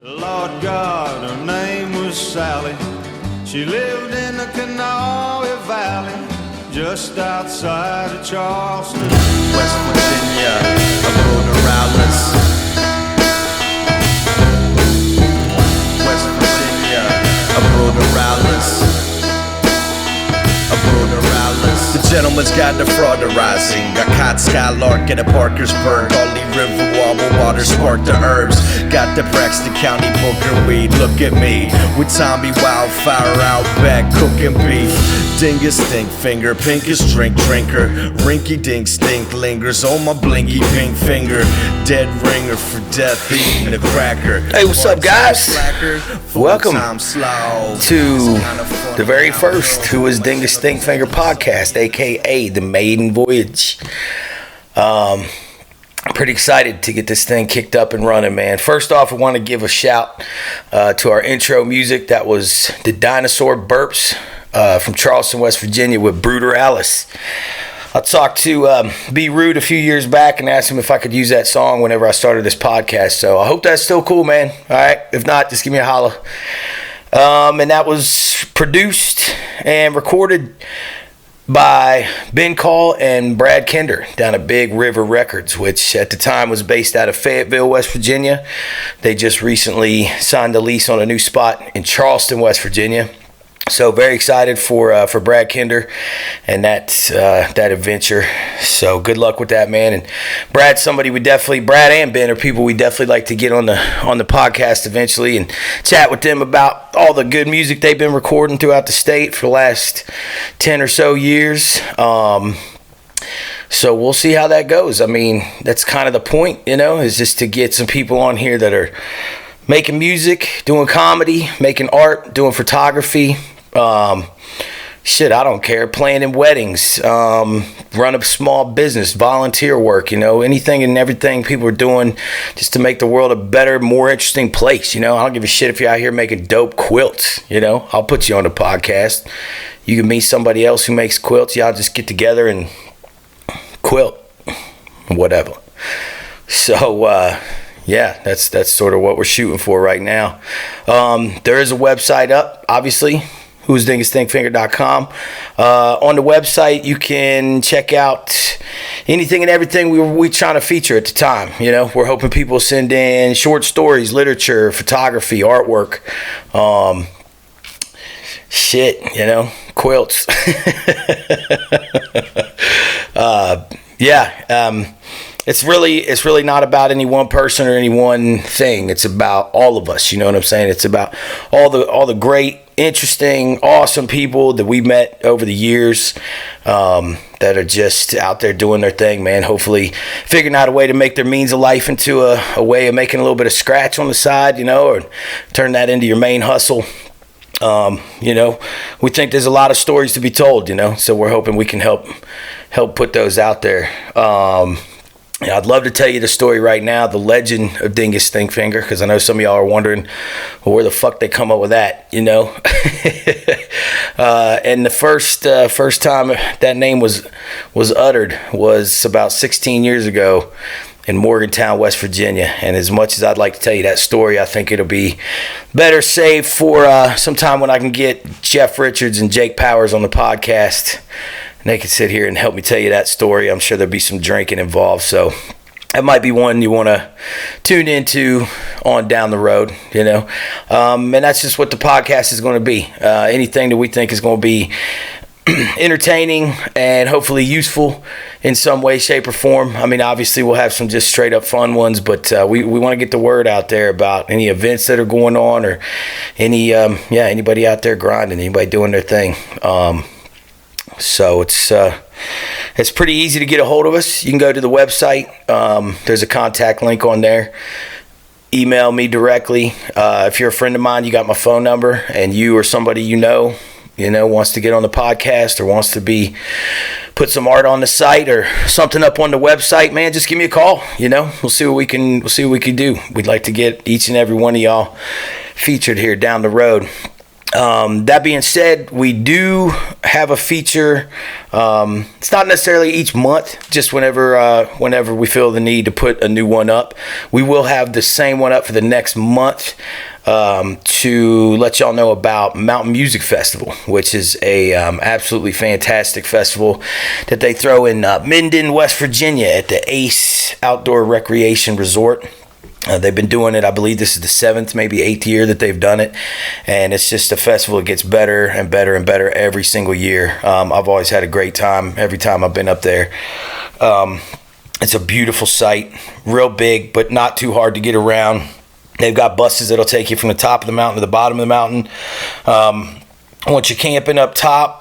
Lord God, her name was Sally. She lived in the Kanawha Valley, just outside of Charleston, West Virginia, Aurora Rowless. West Virginia, Aurora Rowless. Aurora Rowless. The gentleman's got the frauderizing. Got caught Skylark at a Parkersburg. Ollie River Wobble water spark the herbs. Got the Braxton County Booker weed. Look at me with Tommy Wildfire out back cooking beef. Dingus stink finger, pinkest drink drinker. Rinky dink stink lingers on my blinky pink finger. Dead ringer for death eating a cracker. Hey, what's up, guys? Welcome to the very first Who is Dingus Stink Finger podcast, aka the Maiden Voyage. I'm pretty excited to get this thing kicked up and running, man. First off, I want to give a shout to our intro music. That was the Dinosaur Burps from Charleston, West Virginia with Bruder Alice. I talked to B. Rude a few years back and asked him if I could use that song whenever I started this podcast. So I hope that's still cool, man. All right. If not, just give me a holla. And that was produced and recorded by Ben Call and Brad Kinder down at Big River Records, which at the time was based out of Fayetteville, West Virginia. They just recently signed a lease on a new spot in Charleston, West Virginia. So very excited for Brad Kinder and that adventure. So good luck with that, man. And Brad and Ben are people we definitely like to get on the podcast eventually and chat with them about all the good music they've been recording throughout the state for the last 10 or so years. So we'll see how that goes. I mean, that's kind of the point, is just to get some people on here that are making music, doing comedy, making art, doing photography. I don't care. Playing in weddings, run a small business, volunteer work, anything and everything people are doing just to make the world a better, more interesting place. I don't give a shit if you're out here making dope quilts. I'll put you on the podcast. You can meet somebody else who makes quilts. Y'all just get together and quilt, whatever. So, yeah, that's sort of what we're shooting for right now. There is a website up, obviously, who'sdingusstinkfinger.com. On the website, you can check out anything and everything we're trying to feature at the time. We're hoping people send in short stories, literature, photography, artwork, quilts. It's really not about any one person or any one thing. It's about all of us. You know what I'm saying? It's about all the great, interesting, awesome people that we met over the years that are just out there doing their thing, man. Hopefully figuring out a way to make their means of life into a way of making a little bit of scratch on the side, or turn that into your main hustle. We think there's a lot of stories to be told, so we're hoping we can help put those out there. I'd love to tell you the story right now, the legend of Dingus Stinkfinger, because I know some of y'all are wondering, well, where the fuck they come up with that, And the first time that name was uttered was about 16 years ago in Morgantown, West Virginia. And as much as I'd like to tell you that story, I think it'll be better saved for some time when I can get Jeff Richards and Jake Powers on the podcast. And they can sit here and help me tell you that story. I'm sure there'll be some drinking involved. So that might be one you want to tune into on down the road, And that's just what the podcast is going to be. Anything that we think is going to be entertaining and hopefully useful in some way, shape, or form. I mean, obviously we'll have some just straight up fun ones, but we want to get the word out there about any events that are going on or anybody out there grinding, anybody doing their thing. So it's pretty easy to get a hold of us. You can go to the website. There's a contact link on there. Email me directly. If you're a friend of mine, you got my phone number, and you or somebody wants to get on the podcast or wants to put some art on the site or something up on the website, man, just give me a call. We'll see what we can do. We'd like to get each and every one of y'all featured here down the road. That being said, we do have a feature. It's not necessarily each month, just whenever we feel the need to put a new one up. We will have the same one up for the next month to let y'all know about Mountain Music Festival, which is a absolutely fantastic festival that they throw in Maiden, West Virginia at the Ace Outdoor Recreation Resort. They've been doing it, I believe this is the 7th, maybe 8th year that they've done it. And it's just a festival that gets better and better and better every single year. I've always had a great time every time I've been up there. It's a beautiful site, real big, but not too hard to get around. They've got buses that'll take you from the top of the mountain to the bottom of the mountain. Once you're camping up top,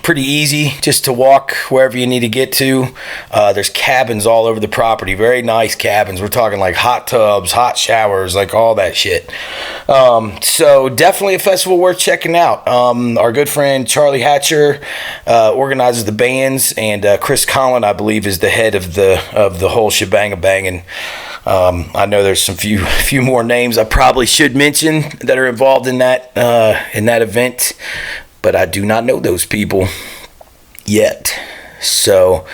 pretty easy just to walk wherever you need to get to. There's cabins all over the property, very nice cabins. We're talking like hot tubs, hot showers, like all that shit. So definitely a festival worth checking out. Our good friend Charlie Hatcher organizes the bands, and Chris Collin, I believe, is the head of the whole shebang-a-bang. And I know there's some few more names I probably should mention that are involved in that event, but I do not know those people yet. So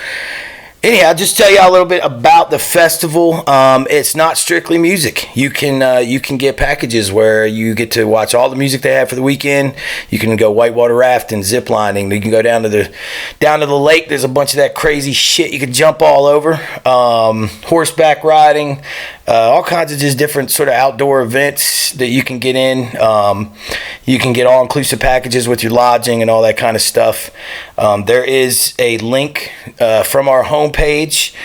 anyhow, just tell you a little bit about the festival. It's not strictly music. You can get packages where you get to watch all the music they have for the weekend. You can go whitewater rafting, zip lining. You can go down to the lake. There's a bunch of that crazy shit you can jump all over. Horseback riding, all kinds of just different sort of outdoor events that you can get in. You can get all-inclusive packages with your lodging and all that kind of stuff. There is a link from our homepage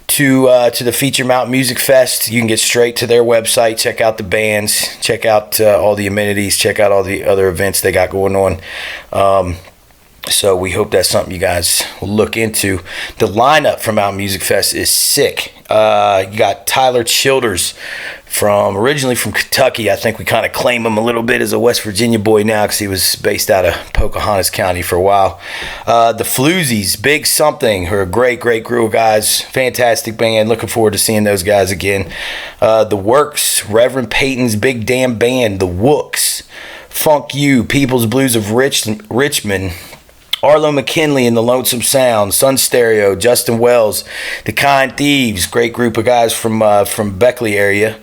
to the Feature Mountain Music Fest. You can get straight to their website, check out the bands, check out all the amenities, check out all the other events they got going on. So we hope that's something you guys will look into. The lineup for Mountain Music Fest is sick. You got Tyler Childers originally from Kentucky. I think we kind of claim him a little bit as a West Virginia boy now because he was based out of Pocahontas County for a while. The Floozies, Big Something, who are a great group of guys. Fantastic band. Looking forward to seeing those guys again. The Works, Reverend Peyton's Big Damn Band. The Wooks, Funk You, People's Blues of Richmond, Arlo McKinley and the Lonesome Sound, Sun Stereo, Justin Wells, The Kind Thieves, great group of guys from Beckley area.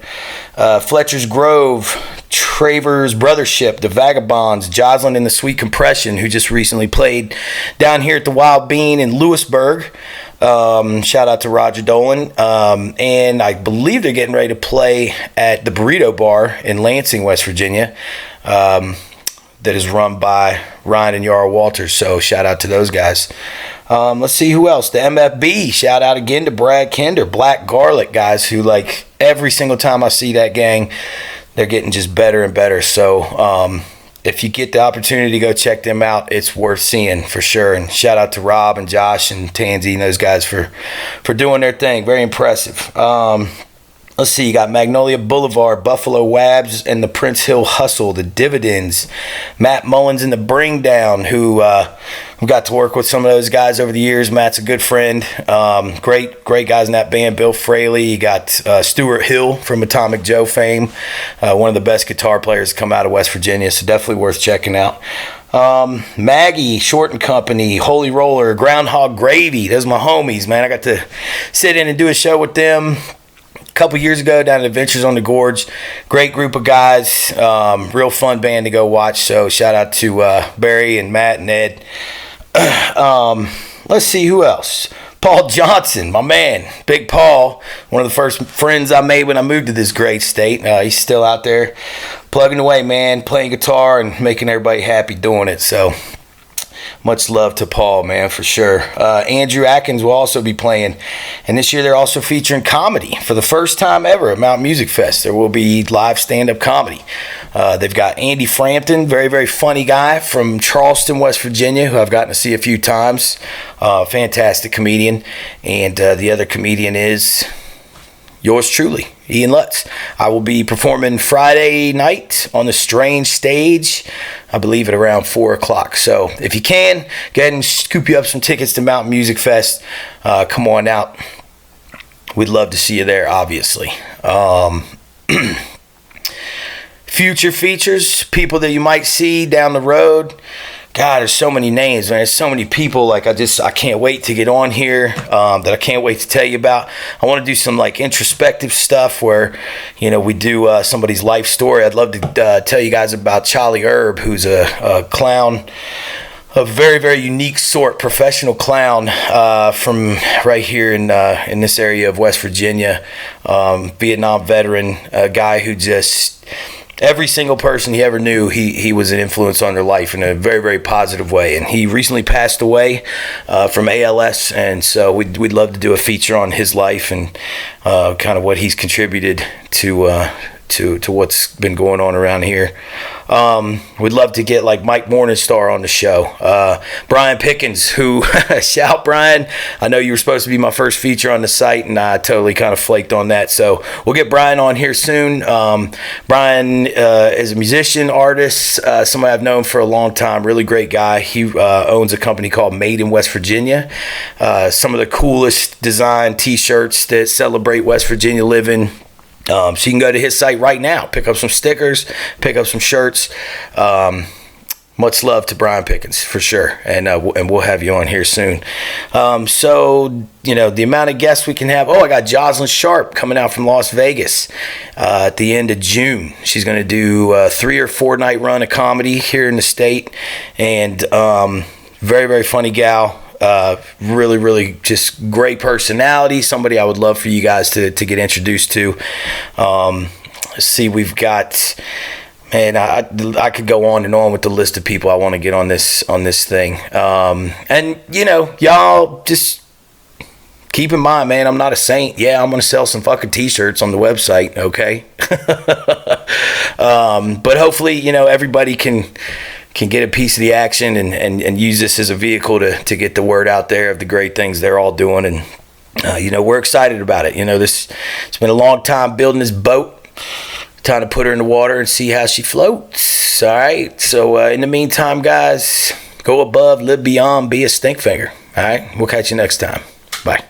Fletcher's Grove, Travers Brothership, The Vagabonds, Jocelyn and the Sweet Compression, who just recently played down here at the Wild Bean in Lewisburg. Shout out to Roger Dolan. And I believe they're getting ready to play at the Burrito Bar in Lansing, West Virginia. That is run by Ryan and Yara Walters, so shout out to those guys. Let's see who else. The MFB, shout out again to Brad Kender, Black Garlic guys, who like every single time I see that gang, they're getting just better and better. So if you get the opportunity to go check them out, it's worth seeing for sure. And shout out to Rob and Josh and Tansy and those guys for doing their thing. Very impressive. Let's see, you got Magnolia Boulevard, Buffalo Wabs, and the Prince Hill Hustle, the Dividends, Matt Mullins and the Bring Down, who got to work with some of those guys over the years. Matt's a good friend. Great guys in that band. Bill Fraley, you got Stuart Hill from Atomic Joe fame, one of the best guitar players to come out of West Virginia, so definitely worth checking out. Maggie, Short and Company, Holy Roller, Groundhog Gravy, those are my homies, man. I got to sit in and do a show with them couple years ago down at Adventures on the Gorge. Great group of guys, real fun band to go watch, so shout out to Barry and Matt and Ed. Let's see who else. Paul Johnson, my man, Big Paul, one of the first friends I made when I moved to this great state. He's still out there plugging away, man, playing guitar and making everybody happy doing it, so much love to Paul, man, for sure. Andrew Atkins will also be playing. And this year they're also featuring comedy. For the first time ever at Mountain Music Fest, there will be live stand-up comedy. They've got Andy Frampton, very funny guy from Charleston, West Virginia, who I've gotten to see a few times. Fantastic comedian. And the other comedian is yours truly, Ian Lutz. I will be performing Friday night on the Strange Stage, I believe at around 4 o'clock. So if you can, go ahead and scoop you up some tickets to Mountain Music Fest. Come on out. We'd love to see you there, obviously. If future features, people that you might see down the road. God, there's so many names, man. There's so many people. Like I can't wait to get on here. That I can't wait to tell you about. I want to do some like introspective stuff where, we do somebody's life story. I'd love to tell you guys about Charlie Herb, who's a clown, a very, very unique sort, professional clown from right here in this area of West Virginia. Vietnam veteran, a guy who just, every single person he ever knew, he was an influence on their life in a very, very positive way. And he recently passed away from ALS, and so we'd love to do a feature on his life and kind of what he's contributed to what's been going on around here. We'd love to get like Mike Morningstar on the show. Brian Pickens, who, shout Brian, I know you were supposed to be my first feature on the site, and I totally kind of flaked on that. So we'll get Brian on here soon. Brian is a musician, artist, somebody I've known for a long time, really great guy. He owns a company called Maiden, West Virginia. Some of the coolest design t-shirts that celebrate West Virginia living. So you can go to his site right now, pick up some stickers, pick up some shirts. Much love to Brian Pickens for sure, and we'll have you on here soon. So the amount of guests we can have. Oh, I got Jocelyn Sharp coming out from Las Vegas at the end of June. She's going to do a 3 or 4 night run of comedy here in the state, and very, very funny gal. Really, really just great personality. Somebody I would love for you guys to get introduced to. Let's see, we've got, man, I could go on and on with the list of people I want to get on this thing. And y'all just keep in mind, man, I'm not a saint. Yeah, I'm gonna sell some fucking t-shirts on the website, okay? But hopefully, everybody can get a piece of the action and use this as a vehicle to get the word out there of the great things they're all doing. And, we're excited about it. It's been a long time building this boat. Time to put her in the water and see how she floats. All right. So in the meantime, guys, go above, live beyond, be a stink finger. All right. We'll catch you next time. Bye.